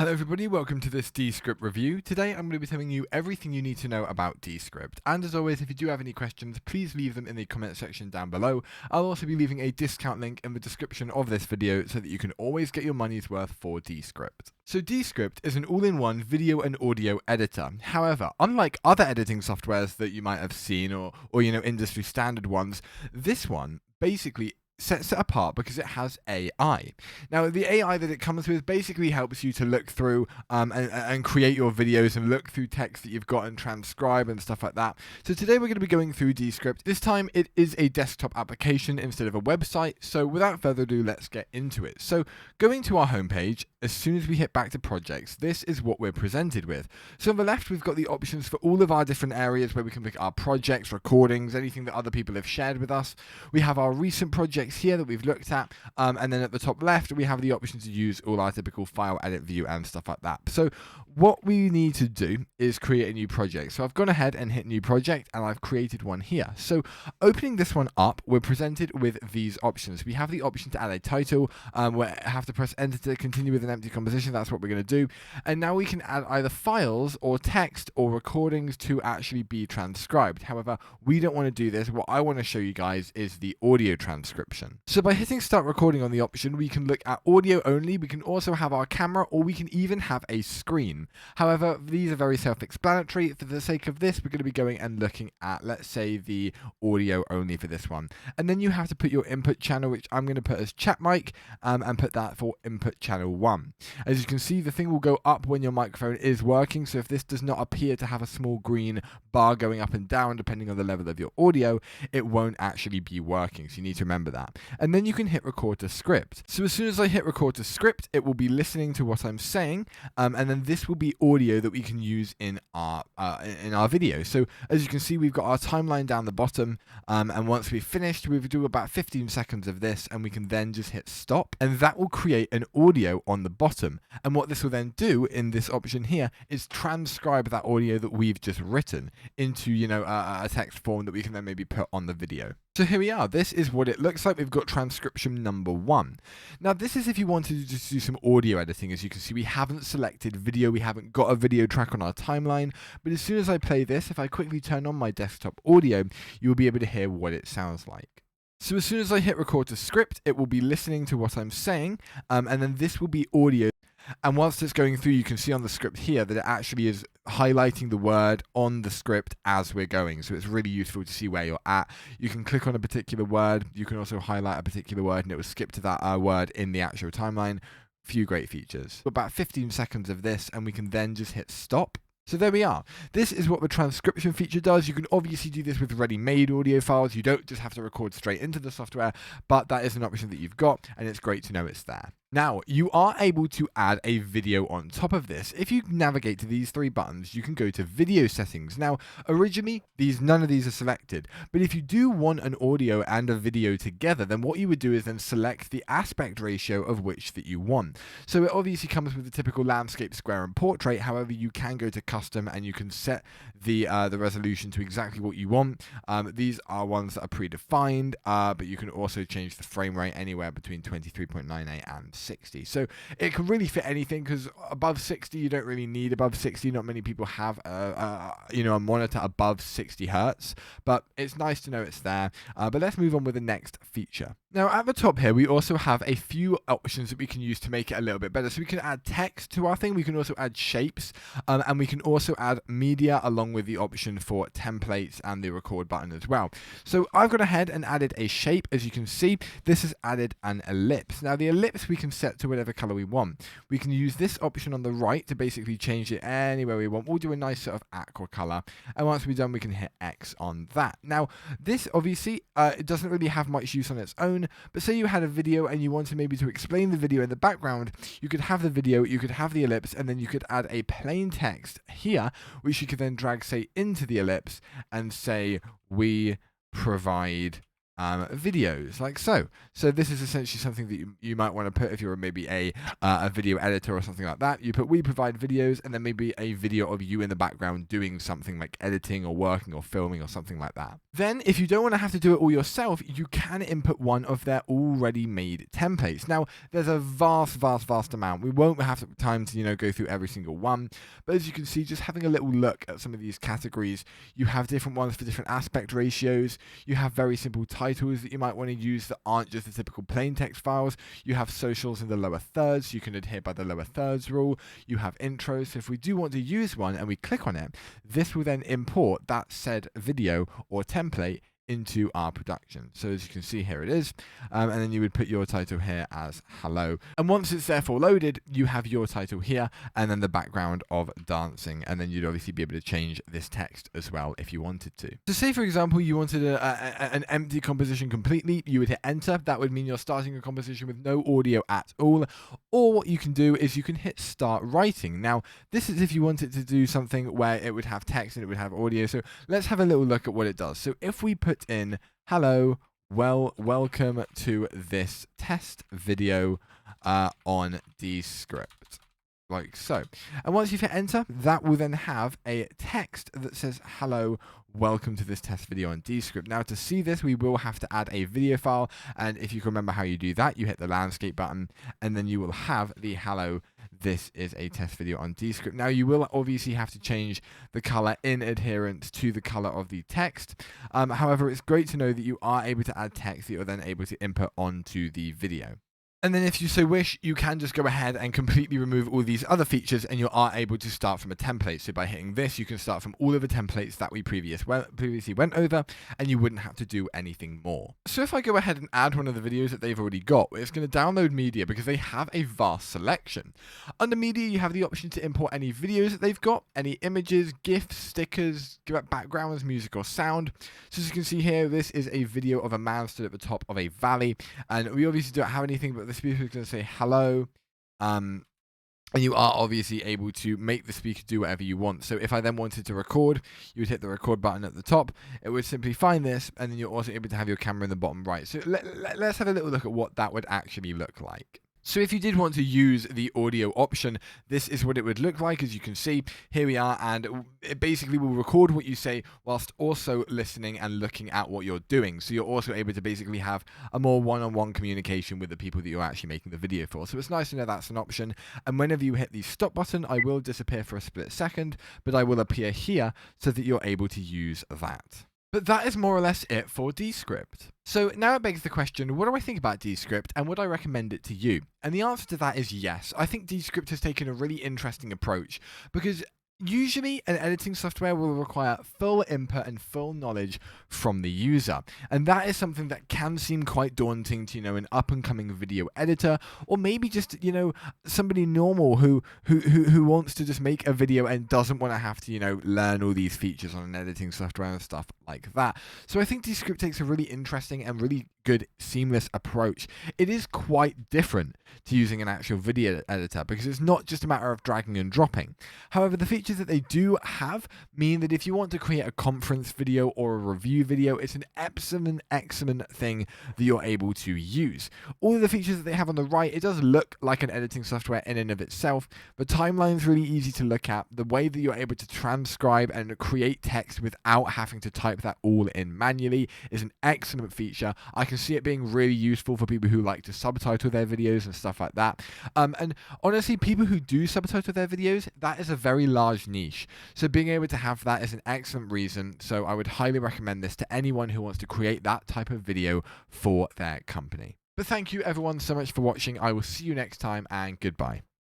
Hello everybody, welcome to this Descript review. Today I'm going to be telling you everything you need to know about Descript. And as always, if you do have any questions, please leave them in the comment section down below. I'll also be leaving a discount link in the description of this video so that you can always get your money's worth for Descript. So Descript is an all-in-one video and audio editor. However, unlike other editing softwares that you might have seen or industry standard ones, this one basically sets it apart because it has AI. Now, the AI that it comes with basically helps you to look through and create your videos and look through text that you've got and transcribe and stuff like that. So today we're going to be going through Descript. This time it is a desktop application instead of a website. So without further ado, let's get into it. So going to our homepage, as soon as we hit back to projects, this is what we're presented with. So on the left, we've got the options for all of our different areas where we can pick our projects, recordings, anything that other people have shared with us. We have our recent projects here that we've looked at, and then at the top left we have the option to use all our typical file, edit, view and stuff like that. So what we need to do is create a new project. So I've gone ahead and hit new project and I've created one here. So opening this one up, we're presented with these options. We have the option to add a title, where I have to press enter to continue with an empty composition. That's what we're going to do. And now we can add either files or text or recordings to actually be transcribed. However, we don't want to do this. What I want to show you guys is the audio transcription. So by hitting start recording on the option, we can look at audio only. We can also have our camera, or we can even have a screen. However, these are very self-explanatory. For the sake of this, we're going to be going and looking at, let's say, the audio only for this one. And then you have to put your input channel, which I'm going to put as chat mic, and put that for input channel 1. As you can see, the thing will go up when your microphone is working. So if this does not appear to have a small green bar going up and down, depending on the level of your audio, it won't actually be working. So you need to remember that. And then you can hit record to script. So as soon as I hit record to script, it will be listening to what I'm saying, and then this will be audio that we can use in our video. So as you can see, we've got our timeline down the bottom, and once we've finished, we will do about 15 seconds of this, and we can then just hit stop, and that will create an audio on the bottom. And what this will then do in this option here is transcribe that audio that we've just written into a text form that we can then maybe put on the video. So here we are. This is what it looks like. We've got transcription number 1. Now this is if you wanted to just do some audio editing. As you can see, we haven't selected video. We haven't got a video track on our timeline. But as soon as I play this, if I quickly turn on my desktop audio, you will be able to hear what it sounds like. So as soon as I hit record to script, it will be listening to what I'm saying, and then this will be audio. And whilst it's going through, you can see on the script here that it actually is highlighting the word on the script as we're going. So it's really useful to see where you're at. You can click on a particular word. You can also highlight a particular word and it will skip to that word in the actual timeline. Few great features. About 15 seconds of this and we can then just hit stop. So there we are. This is what the transcription feature does. You can obviously do this with ready-made audio files. You don't just have to record straight into the software, but that is an option that you've got, and it's great to know it's there. Now, you are able to add a video on top of this. If you navigate to these 3 buttons, you can go to video settings. Now, originally, none of these are selected, but if you do want an audio and a video together, then what you would do is then select the aspect ratio of which that you want. So it obviously comes with the typical landscape, square, and portrait. However, you can go to custom and you can set the resolution to exactly what you want. These are ones that are predefined, but you can also change the frame rate anywhere between 23.98 and 60. So it can really fit anything, because above 60 you don't really need above 60. Not many people have a monitor above 60 hertz, but it's nice to know it's there. But let's move on with the next feature. Now at the top here we also have a few options that we can use to make it a little bit better. So we can add text to our thing, we can also add shapes, and we can also add media along with the option for templates and the record button as well. So I've gone ahead and added a shape. As you can see, this has added an ellipse. Now the ellipse we can set to whatever color we want. We can use this option on the right to basically change it anywhere we want. We'll do a nice sort of aqua color, and once we're done we can hit X on that. Now this obviously it doesn't really have much use on its own, but say you had a video and you wanted maybe to explain the video in the background, you could have the video, you could have the ellipse, and then you could add a plain text here which you could then drag, say, into the ellipse and say we provide videos like so. So this is essentially something that you might want to put if you're maybe a video editor or something like that. You put we provide videos and then maybe a video of you in the background doing something like editing or working or filming or something like that. Then if you don't want to have to do it all yourself, you can input one of their already made templates. Now there's a vast amount. We won't have time to go through every single one, but as you can see, just having a little look at some of these categories, you have different ones for different aspect ratios. You have very simple titles that you might want to use that aren't just the typical plain text files. You have socials in the lower thirds. You can adhere by the lower thirds rule. You have intros. So if we do want to use one and we click on it, this will then import that said video or template into our production. So as you can see, here it is. And then you would put your title here as hello. And once it's therefore loaded, you have your title here and then the background of dancing. And then you'd obviously be able to change this text as well if you wanted to. So say, for example, you wanted an empty composition completely, you would hit enter. That would mean you're starting a composition with no audio at all. Or what you can do is you can hit start writing. Now, this is if you wanted to do something where it would have text and it would have audio. So let's have a little look at what it does. So if we put in hello, welcome to this test video on Descript, like so. And once you've hit enter, that will then have a text that says hello, welcome to this test video on Descript. Now to see this, we will have to add a video file, and if you can remember how you do that, you hit the landscape button and then you will have the hello, this is a test video on Descript. Now you will obviously have to change the color in adherence to the color of the text. However, it's great to know that you are able to add text that you're then able to input onto the video. And then if you so wish, you can just go ahead and completely remove all these other features and you are able to start from a template. So by hitting this, you can start from all of the templates that we previously went over and you wouldn't have to do anything more. So if I go ahead and add one of the videos that they've already got, it's going to download media because they have a vast selection. Under media, you have the option to import any videos that they've got, any images, GIFs, stickers, backgrounds, music or sound. So as you can see here, this is a video of a man stood at the top of a valley, and we obviously don't have anything, but the speaker is going to say hello, and you are obviously able to make the speaker do whatever you want. So if I then wanted to record, you would hit the record button at the top. It would simply find this, and then you're also able to have your camera in the bottom right. So let's have a little look at what that would actually look like. So if you did want to use the audio option, this is what it would look like. As you can see, here we are, and it basically will record what you say whilst also listening and looking at what you're doing. So you're also able to basically have a more one-on-one communication with the people that you're actually making the video for. So it's nice to know that's an option. And whenever you hit the stop button, I will disappear for a split second, but I will appear here so that you're able to use that. But that is more or less it for Descript. So now it begs the question, what do I think about Descript and would I recommend it to you? And the answer to that is yes. I think Descript has taken a really interesting approach because usually an editing software will require full input and full knowledge from the user. And that is something that can seem quite daunting to, an up-and-coming video editor, or maybe just, somebody normal who wants to just make a video and doesn't want to have to, learn all these features on an editing software and stuff like that. So I think Descript takes a really interesting and really good seamless approach. It is quite different to using an actual video editor because it's not just a matter of dragging and dropping. However, the features that they do have mean that if you want to create a conference video or a review video, it's an excellent thing that you're able to use. All of the features that they have on the right, it does look like an editing software in and of itself. The timeline's really easy to look at. The way that you're able to transcribe and create text without having to type that all in manually is an excellent feature. I can see it being really useful for people who like to subtitle their videos and stuff like that. And honestly, people who do subtitle their videos, that is a very large niche. So being able to have that is an excellent reason. So I would highly recommend this to anyone who wants to create that type of video for their company. But thank you everyone so much for watching. I will see you next time, and goodbye.